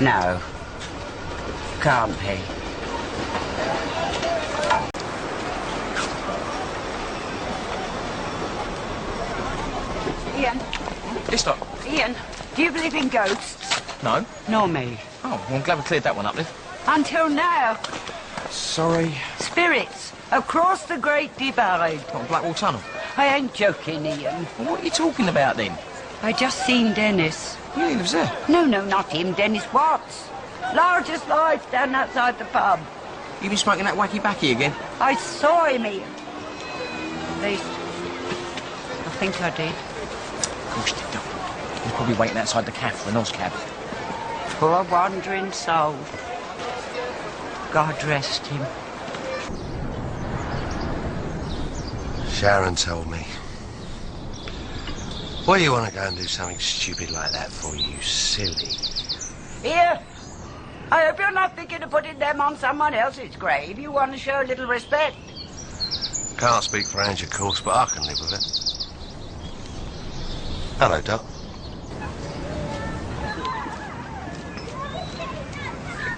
No. Can't be. Ian. Yes, Doc. Ian, do you believe in ghosts? No. Nor me. Oh, well, I'm glad we cleared that one up, Liv. Until now. Sorry. Spirits across the Great Divide. What, Blackwall Tunnel? I ain't joking, Ian. Well, what are you talking about, then? I just seen Dennis. Yeah, he lives there. No, not him. Dennis Watts. Largest lights down outside the pub. You been smoking that wacky-backy again? I saw him, Ian. At least, I think I did. Of course you did, Doc. He was probably waiting outside the cab for an Oscab. Poor wandering soul. God rest him. Sharon told me. Why do you want to go and do something stupid like that for, you silly? Here, I hope you're not thinking of putting them on someone else's grave. You want to show a little respect. Can't speak for Ange, of course, but I can live with it. Hello, Doc.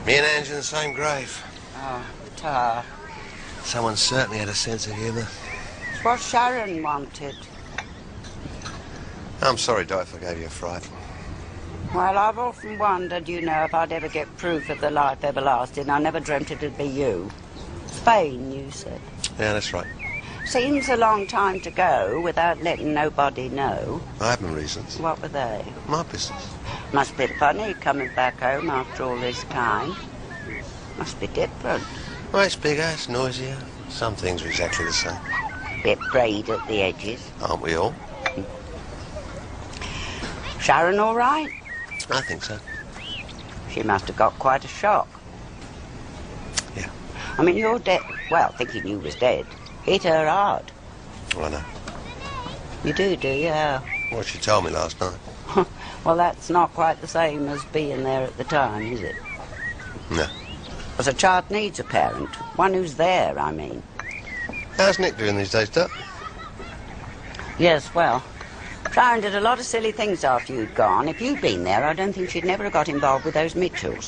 Me and Ange in the same grave. Oh, tar. Someone certainly had a sense of humour. It's what Sharon wanted. I'm sorry, Doc, if I gave you a fright. Well, I've often wondered, you know, if I'd ever get proof of the life everlasting. I never dreamt it'd be you. Spain, you said. Yeah, that's right. Seems a long time to go without letting nobody know. I have my reasons. What were they? My business. Must be funny coming back home after all this time. Must be different. Well, it's bigger, it's noisier. Some things are exactly the same. Bit frayed at the edges. Aren't we all? Sharon all right? I think so. She must have got quite a shock. Yeah. I mean, you're dead. Well, thinking you was dead. Hit her hard. Well, I know. You do you? Yeah. What she told me last night. Well, that's not quite the same as being there at the time, is it? No. Because a child needs a parent. One who's there, I mean. How's Nick doing these days, Doc? Yes, well, Sharon did a lot of silly things after you'd gone. If you'd been there, I don't think she'd never have got involved with those Mitchells.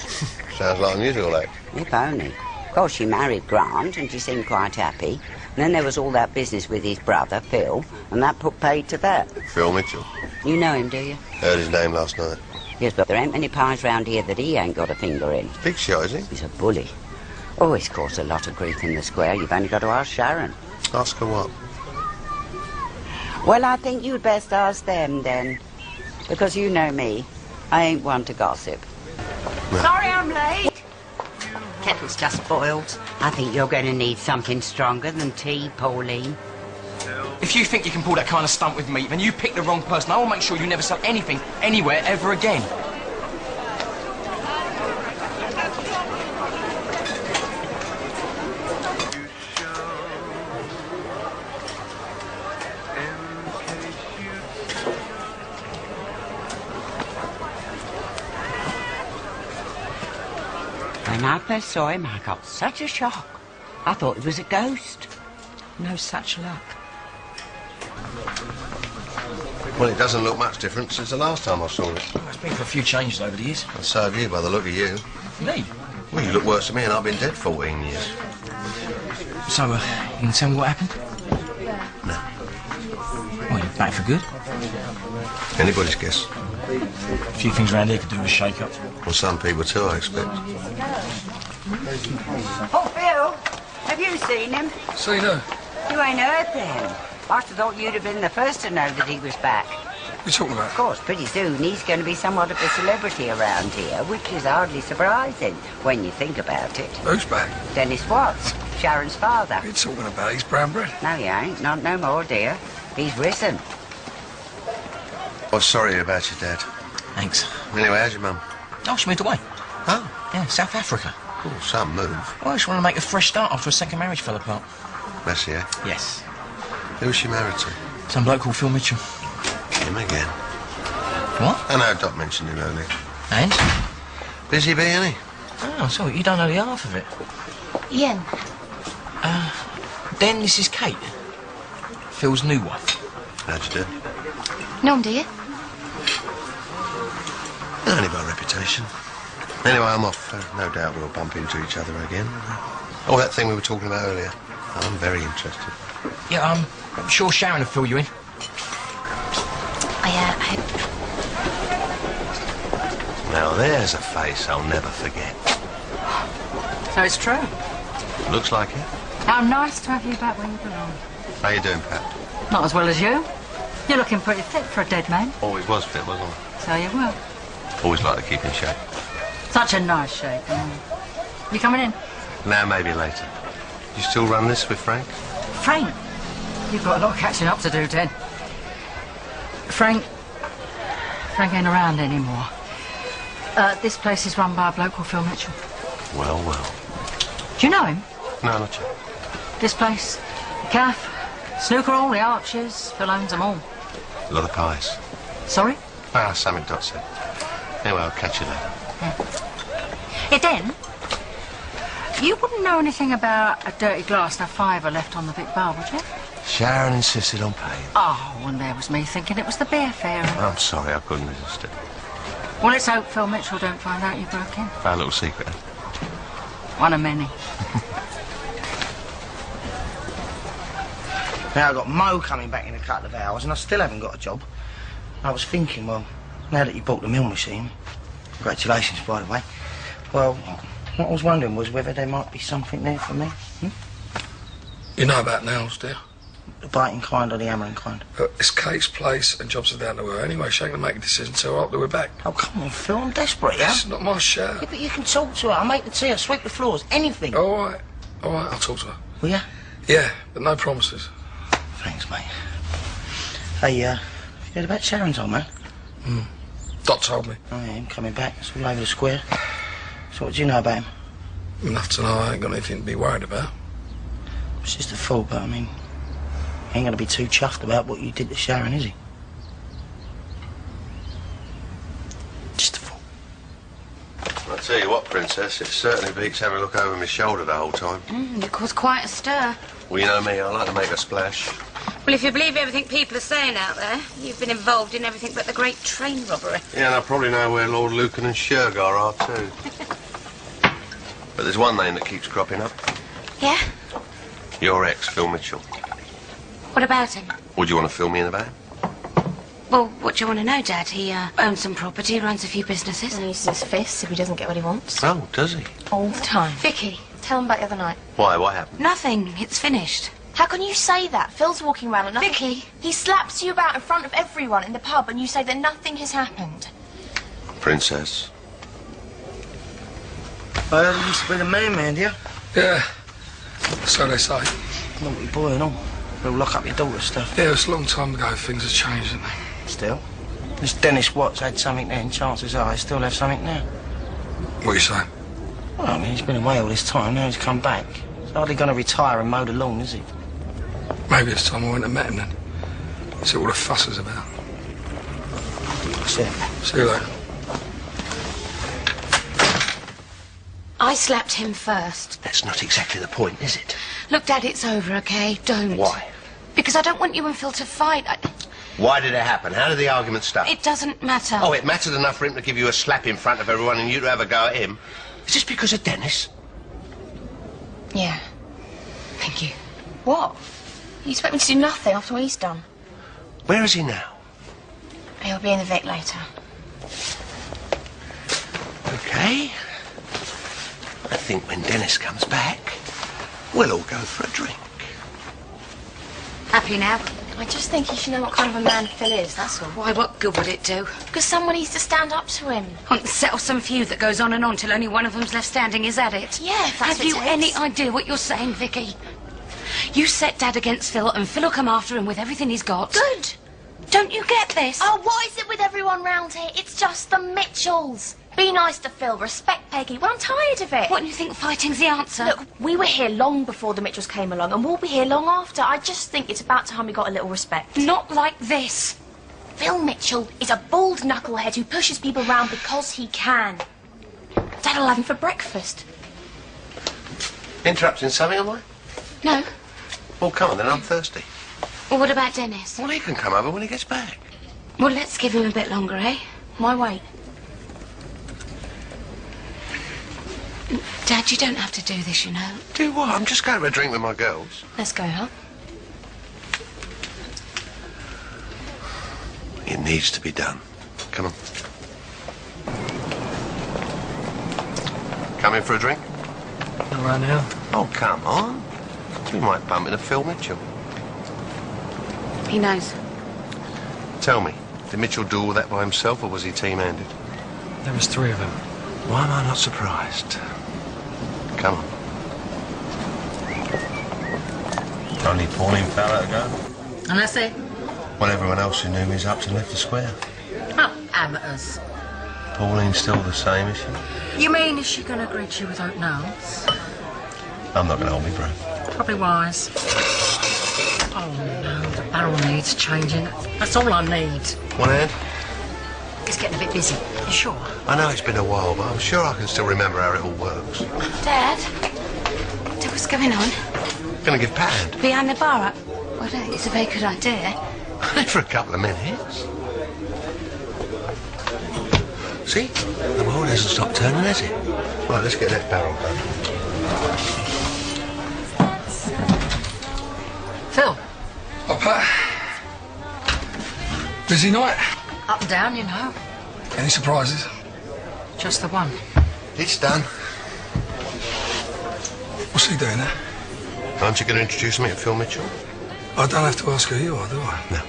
Sounds like unusual, eh? If only. Of course, she married Grant, and she seemed quite happy. And then there was all that business with his brother, Phil, and that put paid to that. Phil Mitchell. You know him, do you? Heard his name last night. Yes, but there ain't many pies round here that he ain't got a finger in. Big shot, is he? He's a bully. Always caused a lot of grief in the square. You've only got to ask Sharon. Ask her what? Well, I think you'd best ask them, then. Because you know me. I ain't one to gossip. No. Sorry I'm late. Kettle's just boiled. I think you're going to need something stronger than tea, Pauline. If you think you can pull that kind of stunt with me, then you picked the wrong person. I will make sure you never sell anything, anywhere, ever again. When I first saw him, I got such a shock. I thought it was a ghost. No such luck. Well, it doesn't look much different since the last time I saw it. Well, it's been for a few changes over the years. And so have you, by the look of you. Me? Well, you look worse than me, and I've been dead 14 years. So, you can tell me what happened? No. Well, you're back for good. Anybody's guess. A few things around here could do with a shake-up. Well, some people too, I expect. Oh, Phil, have you seen him? Seen her? You ain't heard then. I thought you'd have been the first to know that he was back. What are you talking about? Of course, pretty soon he's going to be somewhat of a celebrity around here, which is hardly surprising when you think about it. Who's back? Dennis Watts, Sharon's father. What are you talking about? He's brown bread. No, he ain't. Not no more, dear. He's risen. Oh, sorry about your dad. Thanks. Anyway, how's your mum? Oh, she moved away. Oh, Yeah, South Africa. cool, some move. Well, she wanted to make a fresh start after a second marriage fell apart. Bessie, eh? Yes. Who's she married to? Some bloke called Phil Mitchell. Him again. What? I know Doc mentioned him earlier. And? Busy bee, ain't he? Oh, so you don't know the half of it. Ian. Then this is Kate. Phil's new wife. How'd you do? Know him, do you? Only by reputation. Anyway, I'm off. No doubt we'll bump into each other again. Oh, that thing we were talking about earlier. I'm very interested. Yeah, I'm sure Sharon will fill you in. Now, there's a face I'll never forget. So it's true. Looks like it. How nice to have you back where you belong. How you doing, Pat? Not as well as you. You're looking pretty fit for a dead man. Always was fit, wasn't I? So you will. Always like to keep in shape. Such a nice shape. You coming in? Now, maybe later. You still run this with Frank? Frank? You've got a lot of catching up to do, Ted. Frank ain't around anymore. This place is run by a bloke called Phil Mitchell. Well, well. Do you know him? No, not yet. This place, the caff, snooker hall, the arches, Phil owns them all. A lot of pies. Sorry? Ah, something Dot said. Anyway, I'll catch you later. Hey, Den, you wouldn't know anything about a dirty glass and a fiver left on the big bar, would you? Sharon insisted on paying. Oh, and there was me thinking it was the beer fairy. I'm sorry, I couldn't resist it. Well, let's hope Phil Mitchell don't find out you broke in. Our little secret. One of many. Now, I've got Mo coming back in a couple of hours and I still haven't got a job. I was thinking, well, now that you bought the mill machine, congratulations, by the way, well, what I was wondering was whether there might be something there for me. You know about nails, dear? The biting kind or the hammering kind? It's Kate's place and jobs are down to her. Anyway, she ain't gonna make a decision till after we're back. Oh, come on, Phil, I'm desperate, yeah? It's not my show. Yeah, but you can talk to her. I'll make the tea, I'll sweep the floors, anything. All right, I'll talk to her. Will ya? Yeah, but no promises. Thanks, mate. Hey, you heard about Sharon's old man? Dot told me. Oh, yeah, him coming back. It's all over the square. So what do you know about him? Enough to know I ain't got anything to be worried about. It's just a fool, but I mean, he ain't gonna be too chuffed about what you did to Sharon, is he? Just a fool. I'll tell you what, Princess, it certainly beats having a look over my shoulder the whole time. You caused quite a stir. Well, you know me, I like to make a splash. Well, if you believe everything people are saying out there, you've been involved in everything but the great train robbery. Yeah, and I probably know where Lord Lucan and Shergar are, too. But there's one name that keeps cropping up. Yeah? Your ex, Phil Mitchell. What about him? Would you want to fill me in about him? Well, what do you want to know, Dad? He owns some property, runs a few businesses. And he uses his fists if he doesn't get what he wants. Oh, does he? All the time. Vicky. Tell him about the other night. Why? What happened? Nothing. It's finished. How can you say that? Phil's walking around and nothing... Vicky. He slaps you about in front of everyone in the pub and you say that nothing has happened. Princess. I heard he used to be the man, do you? Yeah, so they say. Naughty boy and all. They'll lock up your daughter's stuff. Yeah, it's a long time ago. Things have changed, haven't they? Still. This Dennis Watts had something then, chances are he still have something now. What are you saying? Well, I mean, he's been away all this time, now he's come back. He's hardly going to retire and mow the lawn, is he? Maybe it's time I went and met him then. See what the fuss is about. That's it. See you later. I slapped him first. That's not exactly the point, is it? Look, Dad, it's over, OK? Don't. Why? Because I don't want you and Phil to fight. Why did it happen? How did the argument start? It doesn't matter. Oh, it mattered enough for him to give you a slap in front of everyone and you to have a go at him? Is this because of Dennis? Yeah. Thank you. What? You expect me to do nothing after what he's done? Where is he now? He'll be in the Vic later. OK. I think when Dennis comes back, we'll all go for a drink. Happy now? I just think he should know what kind of a man Phil is, that's all. Why, what good would it do? Because someone needs to stand up to him. Want to settle some feud that goes on and on till only one of them's left standing, is that it? Yeah, if that's Have you what it any takes. idea what you're saying, Vicky? You set Dad against Phil and Phil will come after him with everything he's got. Good. Don't you get this? Oh, what is it with everyone round here? It's just the Mitchells. Be nice to Phil, respect Peggy. Well, I'm tired of it. What, do you think fighting's the answer? Look, we were here long before the Mitchells came along, and we'll be here long after. I just think it's about time we got a little respect. Not like this. Phil Mitchell is a bald knucklehead who pushes people round because he can. Dad'll have him for breakfast. Interrupting something, am I? No. Well, come on then, I'm thirsty. Well, what about Dennis? Well, he can come over when he gets back. Well, let's give him a bit longer, eh? Why wait? Dad, you don't have to do this, you know. Do what? I'm just going for a drink with my girls. Let's go, huh? It needs to be done. Come on. Come in for a drink? Not right now. Oh, come on. We might bump into Phil Mitchell. He knows. Tell me, did Mitchell do all that by himself, or was he team-handed? There was 3 of them. Why am I not surprised? Come on. Only Pauline fell to go. And that's it? Well, everyone else who knew me is up and left the square. Oh, amateurs. Pauline's still the same, is she? You mean, is she going to greet you with open arms? I'm not going to hold my breath. Probably wise. Oh, no, the barrel needs changing. That's all I need. One hand? It's getting a bit busy. You sure? I know it's been a while, but I'm sure I can still remember how it all works. Dad? Dad, what's going on? Gonna give Pat a hand. Behind the bar? Well, it's a very good idea. For a couple of minutes. See? The world hasn't stopped turning, has it? Right, let's get that barrel done. Phil? Oh, Pat. Busy night? Up and down, you know. Any surprises? Just the one. It's done. What's he doing there? Aren't you going to introduce me to Phil Mitchell? I don't have to ask who you are, do I? No.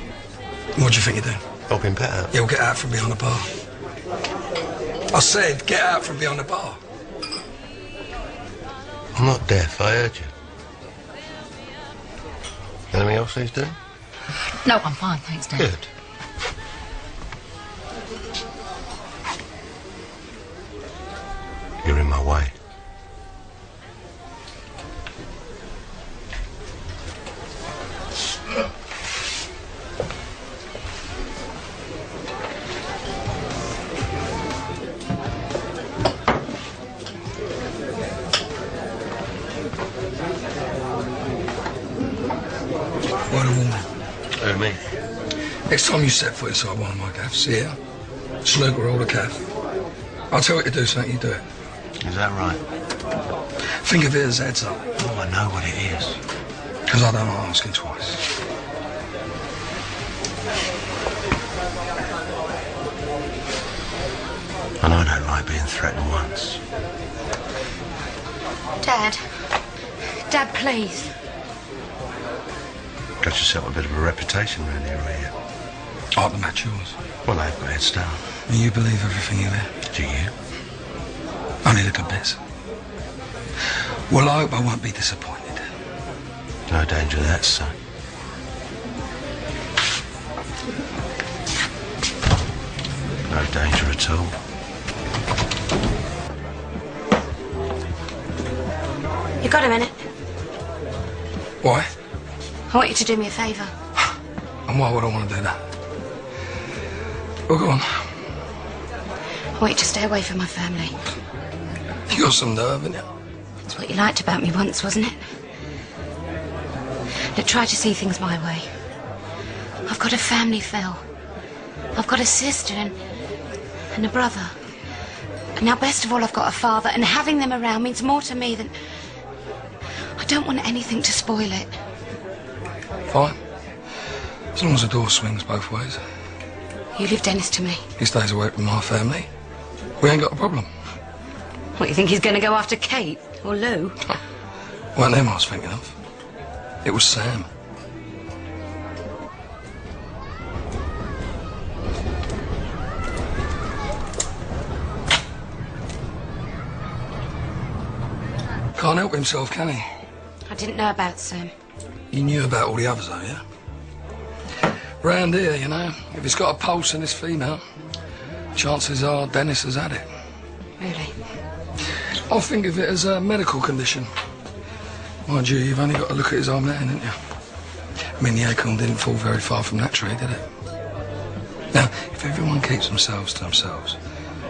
What do you think you're doing? Helping Pat out. He'll get out from behind the bar. I said, get out from behind the bar. I'm not deaf, I heard you. Anything else he's doing? No, I'm fine, thanks, Dad. Good. You're in my way. Word of warning. Who, me? Next time you set foot inside one of my gaffs, yeah? Snooker or the calf. I'll tell you to do something, you do it. Is that right? Think of it as heads up. Oh, I know what it is. Because I don't like asking twice. And I don't like being threatened once. Dad. Dad, please. Got yourself a bit of a reputation around here, are you? I'll the match yours. Well, I've got a head start. And you believe everything you hear? Do you? Only the good bits. Well, I hope I won't be disappointed. No danger of that, son. No danger at all. You got a minute? Why? I want you to do me a favour. And why would I want to do that? Well, go on. I want you to stay away from my family. You got some nerve, haven't you? That's what you liked about me once, wasn't it? Now try to see things my way. I've got a family, Phil. I've got a sister and a brother. And now, best of all, I've got a father, and having them around means more to me than... I don't want anything to spoil it. Fine. As long as the door swings both ways. You leave Dennis to me. He stays away from my family. We ain't got a problem. What, you think he's going to go after Kate or Lou? Weren't them I was thinking of. It was Sam. Can't help himself, can he? I didn't know about Sam. You knew about all the others, though, yeah? Round here, you know, if he's got a pulse and it's female, chances are Dennis has had it. Really? I think of it as a medical condition. Mind you, you've only got to look at his arm there, haven't you? I mean, the acorn didn't fall very far from that tree, did it? Now, if everyone keeps themselves to themselves,